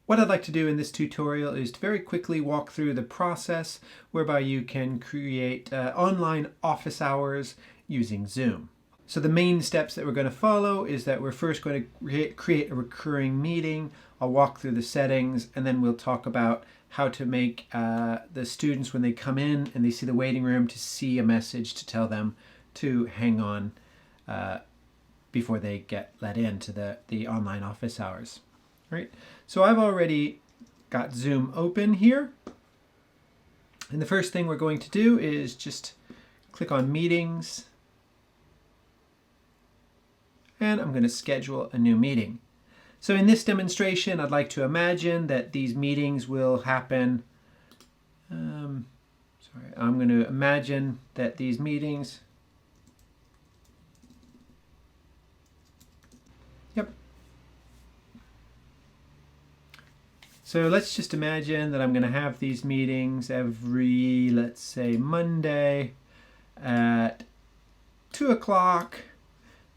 What I'd like to do in this tutorial is to very quickly walk through the process whereby you can create online office hours using Zoom. So the main steps that we're going to follow is that we're first going to create a recurring meeting. I'll walk through the settings, and then we'll talk about how to make the students, when they come in and they see the waiting room, to see a message to tell them to hang on before they get let into the online office hours. Right? So I've already got Zoom open here. And the first thing we're going to do is just click on Meetings. And I'm going to schedule a new meeting. So in this demonstration, I'd like to imagine that these meetings will happen. I'm going to imagine that these meetings. Yep. So let's just imagine that I'm going to have these meetings every, let's say, Monday at 2 o'clock.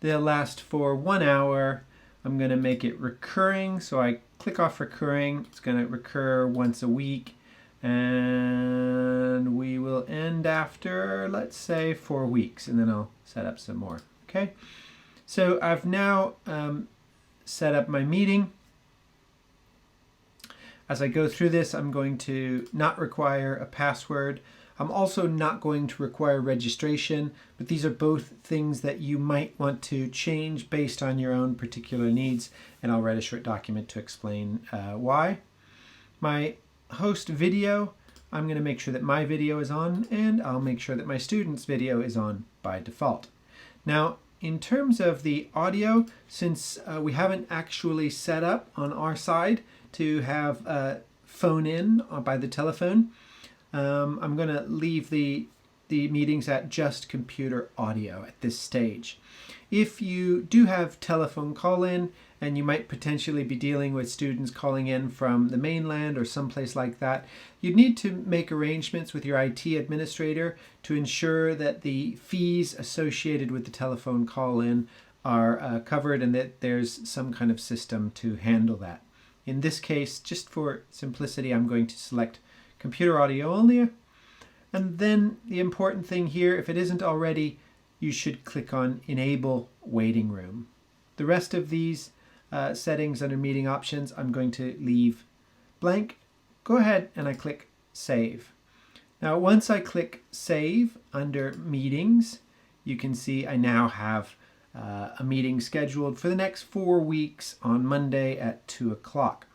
They'll last for 1 hour. I'm going to make it recurring. So I click off recurring. It's going to recur once a week. And we will end after, let's say, 4 weeks. And then I'll set up some more. Okay. So I've now set up my meeting. As I go through this, I'm going to not require a password. I'm also not going to require registration, but these are both things that you might want to change based on your own particular needs, and I'll write a short document to explain why. My host video, I'm going to make sure that my video is on, and I'll make sure that my student's video is on by default. Now, in terms of the audio, since we haven't actually set up on our side to have phone in by the telephone, I'm going to leave the meetings at just computer audio at this stage. If you do have telephone call-in, and you might potentially be dealing with students calling in from the mainland or someplace like that, you'd need to make arrangements with your IT administrator to ensure that the fees associated with the telephone call-in are covered, and that there's some kind of system to handle that. In this case, just for simplicity, I'm going to select computer audio only. And then the important thing here, if it isn't already, you should click on Enable Waiting Room. The rest of these settings under Meeting Options, I'm going to leave blank. Go ahead and I click Save. Now, once I click Save under Meetings, you can see I now have a meeting scheduled for the next 4 weeks on Monday at 2 o'clock.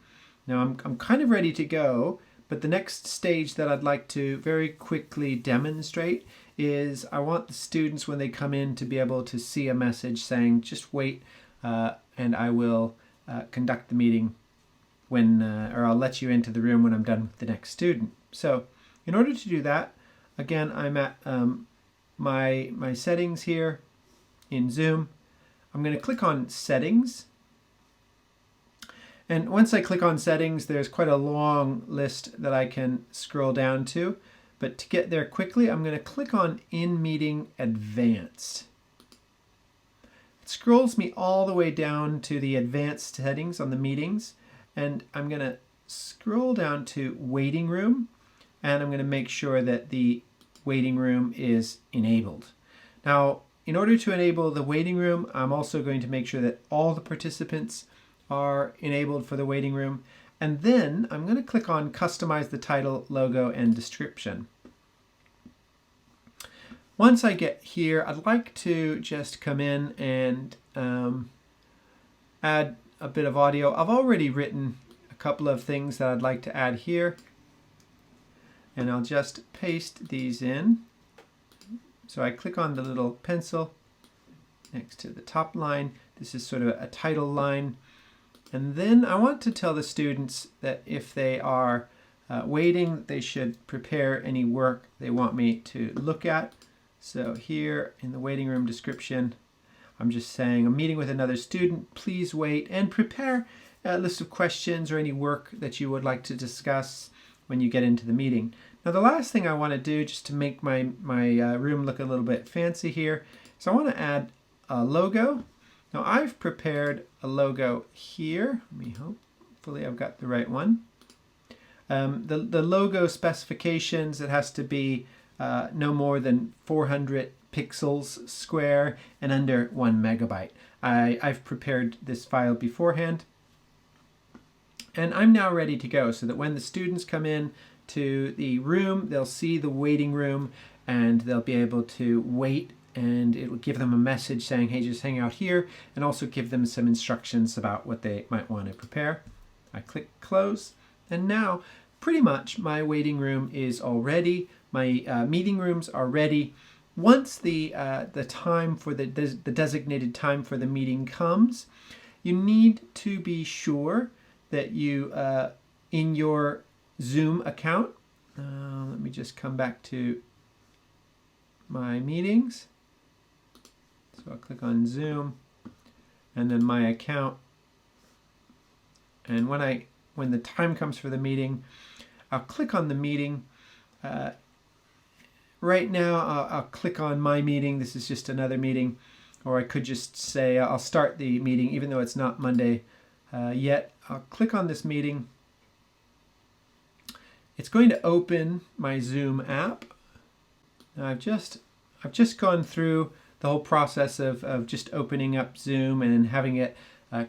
Now I'm kind of ready to go, but the next stage that I'd like to very quickly demonstrate is I want the students, when they come in, to be able to see a message saying, just wait, and I will conduct the meeting when, or I'll let you into the room when I'm done with the next student. So in order to do that, again, I'm at my settings here in Zoom. I'm going to click on Settings. And once I click on Settings, there's quite a long list that I can scroll down to. But to get there quickly, I'm going to click on In Meeting Advanced. It scrolls me all the way down to the advanced settings on the meetings. And I'm going to scroll down to Waiting Room. And I'm going to make sure that the waiting room is enabled. Now, in order to enable the waiting room, I'm also going to make sure that all the participants are enabled for the waiting room. And then I'm going to click on Customize the Title, Logo, and Description. Once I get here, I'd like to just come in and add a bit of audio. I've already written a couple of things that I'd like to add here. And I'll just paste these in. So I click on the little pencil next to the top line. This is sort of a title line. And then I want to tell the students that if they are waiting, they should prepare any work they want me to look at. So here in the waiting room description, I'm just saying, I'm meeting with another student, please wait and prepare a list of questions or any work that you would like to discuss when you get into the meeting. Now the last thing I want to do, just to make my room look a little bit fancy here, is I want to add a logo. Now I've prepared a logo here. Let me Hopefully I've got the right one. The logo specifications, it has to be no more than 400 pixels square and under 1 megabyte. I've prepared this file beforehand, and I'm now ready to go so that when the students come in to the room, they'll see the waiting room and they'll be able to wait, and it will give them a message saying, hey, just hang out here, and also give them some instructions about what they might want to prepare. I click close, and now pretty much my waiting room is all ready. My meeting rooms are ready. Once the time for the designated time for the meeting comes, you need to be sure that you, in your Zoom account, let me just come back to my meetings. So I'll click on Zoom and then my account. And when the time comes for the meeting, I'll click on the meeting. Right now, I'll click on my meeting. This is just another meeting. Or I could just say I'll start the meeting, even though it's not Monday yet. I'll click on this meeting. It's going to open my Zoom app. Now I've just gone through the whole process of just opening up Zoom and having it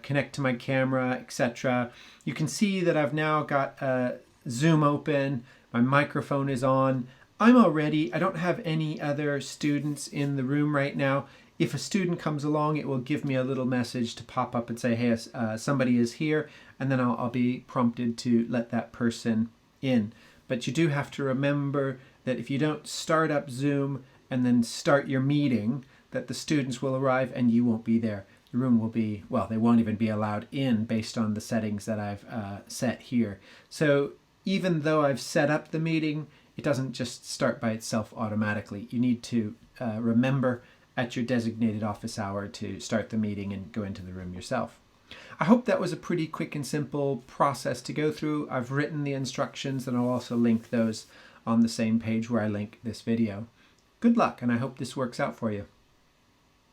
connect to my camera, etc. You can see that I've now got Zoom open. My microphone is on. I'm all ready. I don't have any other students in the room right now. If a student comes along, it will give me a little message to pop up and say, hey, somebody is here, and then I'll be prompted to let that person in. But you do have to remember that if you don't start up Zoom and then start your meeting, that the students will arrive and you won't be there. The room will be, well, they won't even be allowed in based on the settings that I've set here. So even though I've set up the meeting, it doesn't just start by itself automatically. You need to remember at your designated office hour to start the meeting and go into the room yourself. I hope that was a pretty quick and simple process to go through. I've written the instructions, and I'll also link those on the same page where I link this video. Good luck, and I hope this works out for you.